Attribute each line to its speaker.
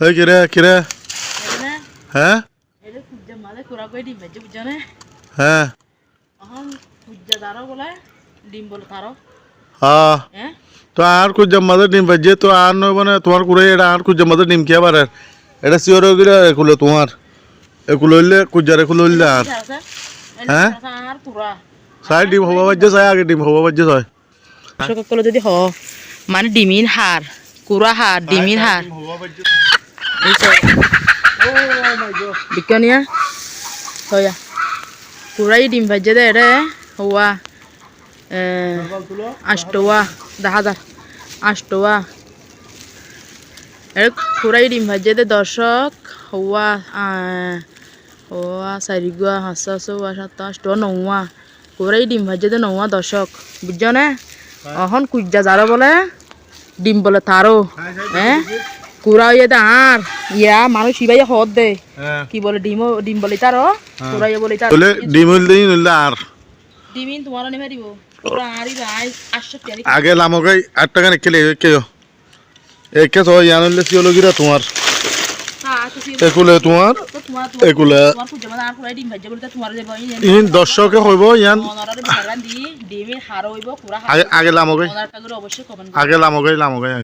Speaker 1: এই কিরে কিরে
Speaker 2: এনে
Speaker 1: হ্যাঁ
Speaker 2: এলে কুজ্জা মালে কুরা কই ডিম ভেজে বুঝানে
Speaker 1: হ্যাঁ
Speaker 2: এখন কুজ্জা দারো বলে ডিম বলে তারো
Speaker 1: হ্যাঁ
Speaker 2: হ্যাঁ
Speaker 1: তো আর কুছ জম্মাদের ডিম বাজে তো আর নয় মানে তোমার কুড়ে এটা আর কুছ জম্মাদের ডিম কে পারে এটা সিওর গিরা একুলে তোমার একুলে হইলে কুজার একুলে হইলে আর হ্যাঁ
Speaker 2: আর কুরা
Speaker 1: সাই ডিম হবা বাজে সাই আগে ডিম হবা বাজে হয়
Speaker 2: সকল যদি হ মানে ডিমির হার কুরা হার ডিমির হার এই তো বিজ্ঞানীয়া হয়া কুরাই ডিম ভাজে দে রে হওয়া আষ্টওয়া 10,000 আষ্টওয়া এর কুরাই ডিম ভাজে দে দর্শক হওয়া হওয়া চারিগুয়া 500 নৌয়া কুরাই ডিম ভাজে দে নৌয়া দর্শক বুঝছো না এখন কুজ্জা যারা বলে ডিম বলে তারও হ্যাঁ কুড়া ইয়ে দে আর ইয়া মানুষ ইবাই হদ দে কি বলে ডিম বলে তারও কুড়া ইয়ে বলে তার
Speaker 1: বলে ডিম হইলে হইলে আর
Speaker 2: ডিমিন তোমার নেমে দিব কুড়া আরই রাই 800 টাকা
Speaker 1: আগে লামগাই 8 টাকা নিকেলে কেও একে তো ইয়ান হইলে সিওর গিরা তোমার একুলে তোমার একুলে
Speaker 2: তোমার কুজ্জা মানে আর কুড়াই ডিম ভাজে বলে তোমার দেব
Speaker 1: ইন দর্শকে হইব ইয়ান
Speaker 2: ওনারে বেরান দি ডিমির হার হইব কুড়া হার
Speaker 1: আগে লামগাই
Speaker 2: ওনার কাগরে অবশ্যই কমেন্ট
Speaker 1: আগে লামগাই